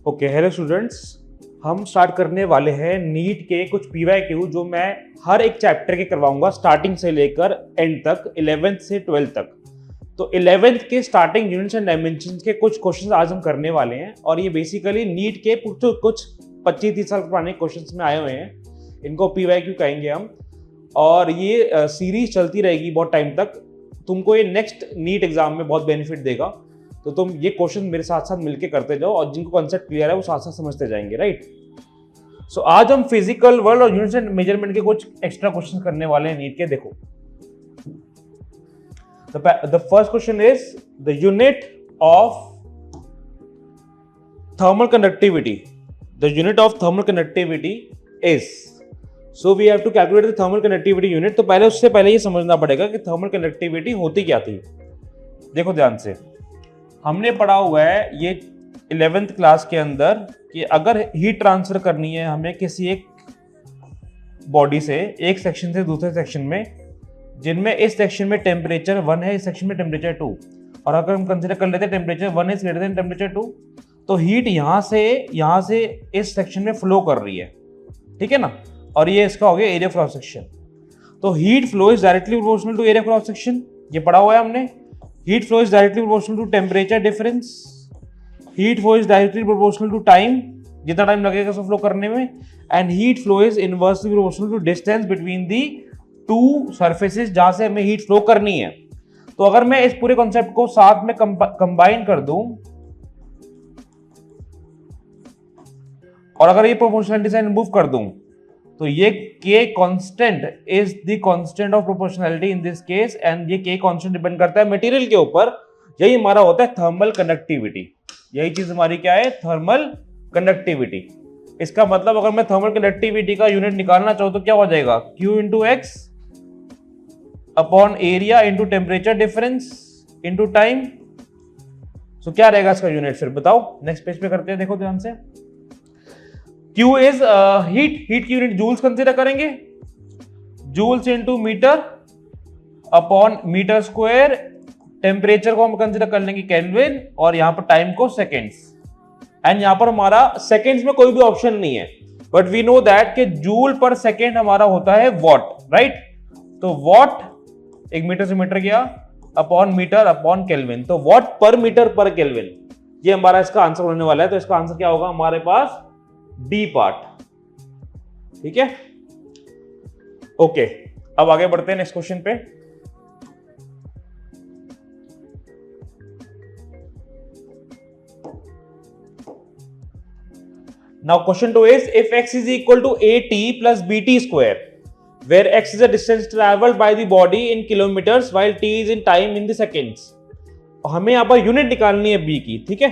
Okay, hello students. हम start करने वाले हैं नीट के कुछ पीवाईक्यू जो मैं हर एक चैप्टर के करवाऊंगा स्टार्टिंग से लेकर एंड तक, 11th से 12th तक। तो 11th के स्टार्टिंग यूनिट्स एंड डायमेंशंस के कुछ क्वेश्चंस आज हम करने वाले हैं और ये बेसिकली नीट के कुछ 25-30 साल पुराने क्वेश्चंस में आए हुए हैं। इनको पीवाईक्यू कहेंगे हम और ये सीरीज चलती रहेगी बहुत टाइम तक। तुमको ये नेक्स्ट नीट एग्जाम में बहुत बेनिफिट देगा, तो तुम ये क्वेश्चन मेरे साथ साथ मिलके करते जाओ और जिनको कॉन्सेप्ट क्लियर है वो साथ साथ समझते जाएंगे, राइट। सो आज हम फिजिकल वर्ल्ड और यूनिट्स एंड मेजरमेंट के कुछ एक्स्ट्रा क्वेश्चन करने वाले हैं नीट के। देखो, the first question is the unit of thermal conductivity. The unit of thermal conductivity is, so we have to calculate the thermal conductivity unit. तो पहले उससे पहले ये समझना पड़ेगा कि थर्मल कंडक्टिविटी होती क्या थी। देखो ध्यान से, हमने पढ़ा हुआ है ये 11th क्लास के अंदर कि अगर हीट ट्रांसफर करनी है हमें किसी एक बॉडी से एक सेक्शन से दूसरे सेक्शन में, जिनमें इस सेक्शन में टेम्परेचर 1 है, इस सेक्शन में टेम्परेचर 2, और अगर हम कंसीडर कर लेते हैं temperature 1 is greater than temperature 2, तो हीट यहां से इस सेक्शन में फ्लो कर रही है, ठीक है ना। और ये इसका हो गया एरिया क्रॉस सेक्शन। तो heat flow is directly proportional to area cross section, ये पढ़ा हुआ है हमने। Heat flow is directly proportional to temperature difference. Heat flow is directly proportional to time, जितना टाइम लगेगा उसको फ्लो करने में, and heat flow is inversely proportional to distance between the two surfaces जहां से हमें हीट फ्लो करनी है। तो अगर मैं इस पूरे कॉन्सेप्ट को साथ में कंबाइन कर दूं और अगर ये प्रोपोर्शनलिटी से रिमूव कर दूं, तो ये k constant is the constant of proportionality in this case, and ये k कांस्टेंट डिपेंड करता है मटेरियल के ऊपर। यही हमारा होता है थर्मल कंडक्टिविटी। यही चीज हमारी क्या है, थर्मल कंडक्टिविटी। इसका मतलब अगर मैं थर्मल कंडक्टिविटी का यूनिट निकालना चाहूं तो क्या हो जाएगा, Q into x upon area into temperature difference into time. So क्या रहेगा इसका यूनिट, फिर बताओ। नेक्स्ट पेज पे करते हैं, देखो ध्यान से। Q इज हीट की यूनिट जूल्स कंसीडर करेंगे, joules into metre upon metre square. Temperature को हम कंसीडर कर लेंगे केल्विन, और यहां पर टाइम को सेकेंड्स। एंड यहां पर हमारा सेकेंड्स में कोई भी ऑप्शन नहीं है, बट वी नो दैट कि जूल पर सेकेंड हमारा होता है वॉट, राइट। तो वॉट एक मीटर से मीटर गया अपॉन मीटर अपॉन केल्विन, तो वॉट पर मीटर पर केल्विन, ये हमारा इसका आंसर होने वाला है। तो इसका आंसर क्या होगा हमारे पास, डी पार्ट, ठीक है। ओके, अब आगे बढ़ते हैं नेक्स्ट क्वेश्चन पे। Now question 2 is if x is equal to at plus bt square, where x is a distance traveled by the body in kilometers while t is in time in the seconds। हमें यहां per unit निकालनी है b की, ठीक है।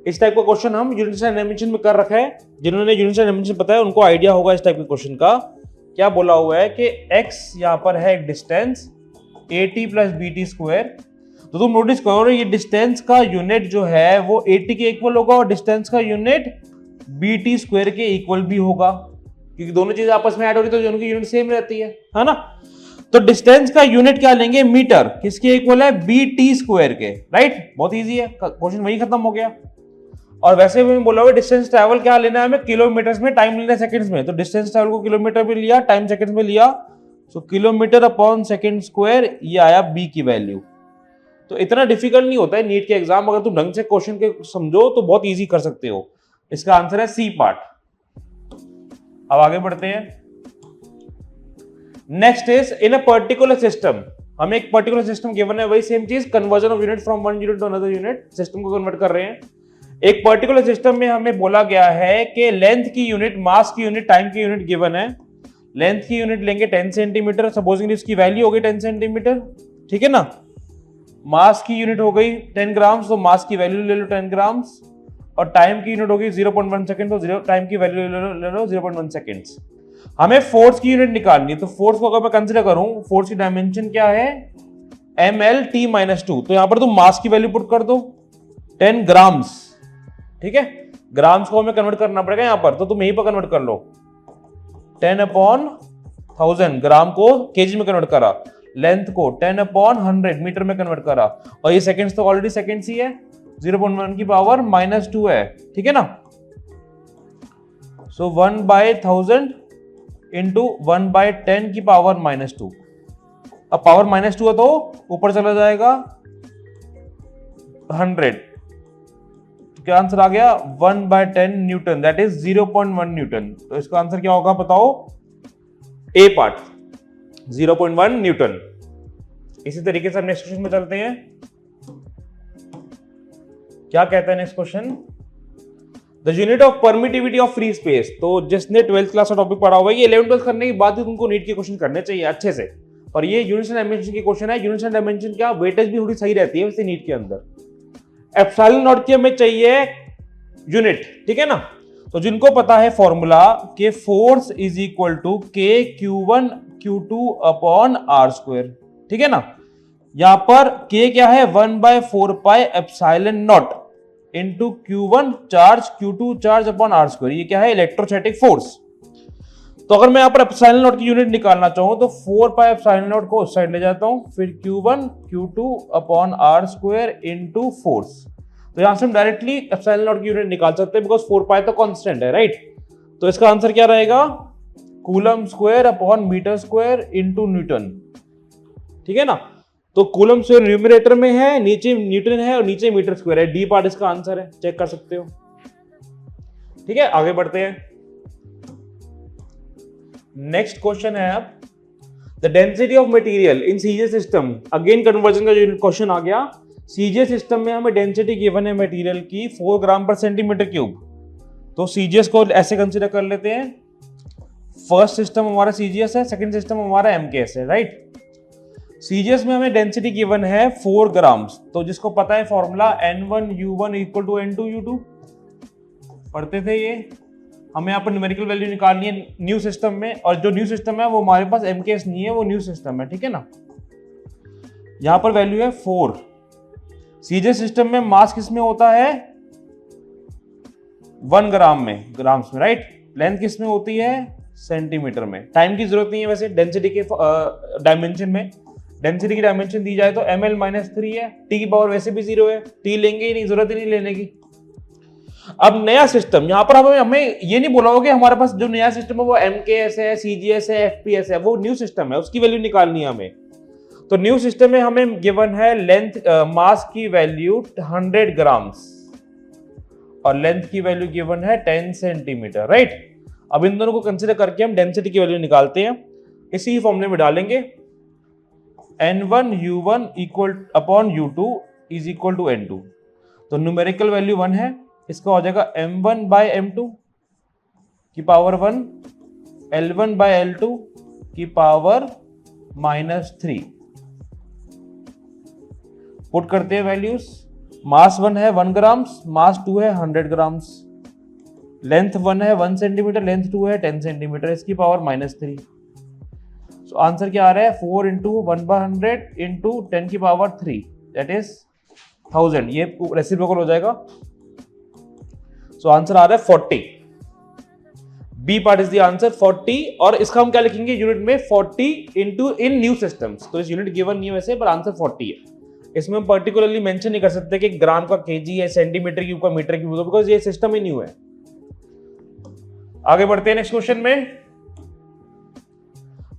इस type का question हम यूनिट्स एंड डायमेंशन में कर रखा है। जिन्होंने यूनिट्स एंड डायमेंशन पता है उनको आइडिया होगा इस टाइप के क्वेश्चन का। क्या बोला हुआ है कि x यहां पर है एक distance at plus bt square. तो तुम नोटिस करो ये डिस्टेंस का यूनिट जो है वो at के इक्वल होगा और डिस्टेंस का यूनिट bt स्क्वायर के इक्वल भी होगा, क्योंकि दोनों चीजें आपस में ऐड हो रही तो दोनों की यूनिट सेम रहती है ना। तो डिस्टेंस का यूनिट क्या लेंगे, मीटर, किसके इक्वल है, bt स्क्वायर के, राइट। बहुत इजी है, क्वेश्चन वही खत्म हो गया। और वैसे भी बोला हुआ डिस्टेंस ट्रैवल क्या लेना है हमें, किलोमीटर्स में, टाइम लेना है सेकंड्स में। तो डिस्टेंस ट्रैवल को किलोमीटर में लिया, टाइम सेकंड्स में लिया, सो किलोमीटर अपॉन सेकंड स्क्वायर, ये आया b की वैल्यू। तो इतना डिफिकल्ट नहीं होता है नीट के एग्जाम, अगर तुम ढंग से क्वेश्चन के समझो तो बहुत इजी कर सकते हो। इसका आंसर है सी पार्ट। अब आगे बढ़ते हैं। Next is in a particular system, हमें एक पर्टिकुलर सिस्टम गिवन है, वही सेम चीज, conversion of unit from one unit to another unit, system को कन्वर्ट कर रहे हैं। एक पर्टिकुलर सिस्टम में हमें बोला गया है कि लेंथ की यूनिट, मास की यूनिट, टाइम की यूनिट गिवन है। लेंथ की यूनिट लेंगे 10 सेंटीमीटर, सपोजिंग इसकी वैल्यू हो गई 10 सेंटीमीटर, ठीक है ना। मास की यूनिट हो गई 10 ग्राम्स, तो मास की वैल्यू ले लो 10 ग्राम्स, और टाइम की यूनिट हो गई 0.1 सेकेंड, तो टाइम की वैल्यू ले लो 0.1 सेकेंड्स। हमें फोर्स की यूनिट निकालनी है, तो फोर्स को अगर मैं कंसीडर करूं, फोर्स की डायमेंशन क्या है, ml/t-2, तो यहां पर तुम मास की वैल्यू पुट कर दो 10 ग्राम्स, ठीक है। ग्राम्स को हमें कन्वर्ट करना पड़ेगा यहां पर, तो तुम यहीं पर कन्वर्ट कर लो, 10/1000 ग्राम को केजी में कन्वर्ट करा, लेंथ को 10/100 मीटर में कन्वर्ट करा, और ये सेकंड्स तो ऑलरेडी सेकंड्स ही है, 0.1 की पावर -2 है, ठीक है ना। सो 1/1000 इंटू 1/10 की पावर -2। अब पावर -2 है तो ऊपर चला जाएगा 100। तो क्या आंसर आ गया 1/10 न्यूटन, दैट इज 0.1 न्यूटन। तो इसका आंसर क्या होगा बताओ, ए पार्ट 0.1 न्यूटन। इसी तरीके से हम नेक्स्ट क्वेश्चन में चलते हैं। क्या कहता है next question, the unit of permittivity of free space. तो जिसने 12th क्लास का टॉपिक पढ़ा हुआ है, ये 11th 12th करने के बाद ही तुमको नीट के क्वेश्चन करने चाहिए अच्छे से। और ये यूनिट्स एंड डायमेंशन के क्वेश्चन है। यूनिट्स एंड डायमेंशन क्या वेटेज भी थोड़ी सही रहती है वैसे नीट के अंदर। एप्सिलॉन नॉट की हमें चाहिए यूनिट, ठीक है ना। तो जिनको पता है फॉर्मूला के फोर्स इज इक्वल टू के Q1 Q2 upon R square, ठीक है ना। यहां पर के क्या है 1/4 pi epsilon naught into Q1 charge Q2 charge upon R square. ये क्या है इलेक्ट्रोस्टैटिक फोर्स। तो अगर मैं यहां पर एप्सिलॉन नॉट की यूनिट निकालना चाहूं तो 4 पाई एप्सिलॉन नॉट को उस साइड ले जाता हूं, फिर Q1 Q2 upon R square into force. तो यहां से हम डायरेक्टली एप्सिलॉन नॉट की यूनिट निकाल सकते हैं बिकॉज 4 पाई तो कांस्टेंट है, राइट। तो इसका आंसर क्या रहेगा, coulomb square upon metre square into newton, ठीक है ना। तो कूलम स्क्वायर न्यूमरेटर में है, नीचे न्यूटन है और नीचे मीटर स्क्वायर है। डी पार्ट इसका आंसर है, चेक कर सकते हो, ठीक है। आगे बढ़ते हैं। नेक्स्ट क्वेश्चन है अब, the density of material in CGS system. Again conversion का जो क्वेश्चन आ गया। सीजीएस सिस्टम में हमें डेंसिटी गिवन है मटेरियल की 4 ग्राम पर सेंटीमीटर क्यूब। तो सीजीएस को ऐसे कंसीडर कर लेते हैं, फर्स्ट सिस्टम हमारा सीजीएस है, सेकंड सिस्टम हमारा एमकेएस है, राइट। सीजीएस में हमें डेंसिटी गिवन है 4 ग्राम्स। तो जिसको पता है formula N1U1 equal to N2U2 पढ़ते थे ये। हमें यहाँ पर न्यूमेरिकल वैल्यू निकालनी है न्यू सिस्टम में, और जो न्यू सिस्टम है वो हमारे पास एमकेएस नहीं है, वो न्यू सिस्टम है, ठीक है ना। यहां पर वैल्यू है 4। सीजीएस सिस्टम में मास किस में होता है 1 ग्राम में, ग्राम्स में, राइट। लेंथ किस में होती है सेंटीमीटर में। टाइम की जरूरत नहीं है वैसे डेंसिटी के डायमेंशन में। डेंसिटी की डायमेंशन दी जाए तो ml-3 है, टी की पावर वैसे भी 0 है, टी लेंगे ही नहीं, जरूरत ही नहीं लेने की। अब नया सिस्टम, यहां पर हमें ये नहीं बोला होगा कि हमारे पास जो नया सिस्टम है वो एमकेएस है, सीजीएस है, एफपीएस है, वो न्यू सिस्टम है, उसकी वैल्यू निकालनी है हमें। तो न्यू सिस्टम में हमें गिवन है लेंथ मास की वैल्यू 100 ग्राम्स और लेंथ की वैल्यू गिवन है 10 सेंटीमीटर, राइट। अब इन दोनों को कंसीडर करके हम डेंसिटी की वैल्यू निकालते हैं। इसी फॉर्मूले में डालेंगे N1U1 equal upon U2 is equal to N2। तो न्यूमेरिकल वैल्यू 1 है, इसका हो जाएगा M1/M2 की पावर 1 L1/L2 की पावर -3। पुट करते हैं वैल्यूज। मास 1 है 1 ग्राम्स, मास 2 है 100 ग्राम्स, लेंथ 1 है 1 सेंटीमीटर, लेंथ 2 है 10 सेंटीमीटर, इसकी पावर -3। सो आंसर क्या आ रहा है 4 इंटू 1/100 इंटू 10 की पावर 3, दैट इज 1000। ये रेसिप्रोकल हो जाएगा। सो आंसर आ रहा है 40। B part is the answer 40। और इसका हम क्या लिखेंगे यूनिट में 40 इंटू इन न्यू सिस्टम्स। तो इस यूनिट गिवन नहीं है वैसे, पर आंसर 40 है। इसमें हम पर्टिकुलरली मेंशन नहीं कर सकते कि ग्राम का केजी है, सेंटीमीटर क्यूब का मीटर क्यूब, बिकॉज ये सिस्टम ही न्यू है। आगे बढ़ते हैं नेक्स्ट क्वेश्चन में।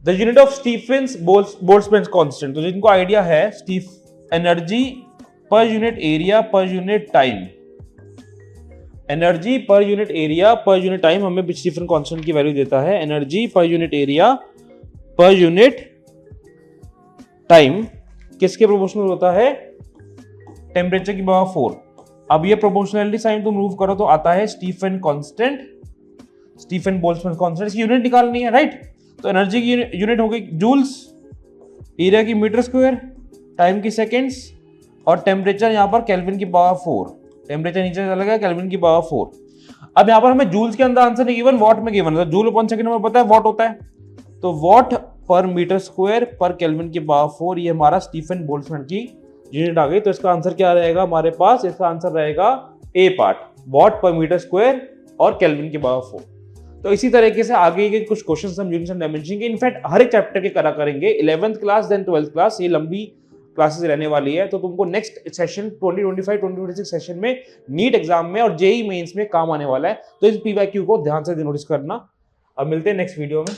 The unit of Stefan's Boltzmann constant. तो जिनको आइडिया है energy per unit area per unit time, energy per unit area per unit time हमें स्टीफन कांस्टेंट की वैल्यू देता है। Energy per unit area per unit time किसके proportional होता है टेम्परेचर की पावर 4। अब ये प्रोपोर्शनलिटी साइन तुम मूव करो तो आता है Stefan constant, Stefan Boltzmann constant की यूनिट निकालनी है, राइट। तो एनर्जी की यूनिट हो गई जूल्स, एरिया की मीटर स्क्वायर, टाइम की सेकेंड्स, और टेम्परेचर यहां पर केल्विन की पावर 4। टेम्परेचर नीचे चला गया, केल्विन की पावर 4। अब यहां पर हमें जूल्स के अंदर आंसर नहीं गिवन, वॉट में गिवन है। तो जूल अपॉन सेकंड हमें पता है वॉट होता है, तो वॉट पर मीटर स्क्वायर पर केल्विन की पावर 4, ये हमारा स्टीफन बोल्ट्जमैन की यूनिट आ गई। तो इसका आंसर क्या रहेगा हमारे पास, इसका आंसर रहेगा ए पार्ट, वॉट पर मीटर स्क्वायर और केल्विन की पावर 4। तो इसी तरीके से आगे के कुछ क्वेश्चंस हम यूनिट्स एंड डायमेंशन के इनफैक्ट हर एक चैप्टर के करा करेंगे, 11th class then 12th class. ये लंबी क्लासेस रहने वाली है, तो तुमको नेक्स्ट सेशन 2025-2026 सेशन में नीट एग्जाम में और जेई मेंस में काम आने वाला है। तो इस पीवाईक्यू को ध्यान से नोटिस करना। अब मिलते हैं नेक्स्ट वीडियो में।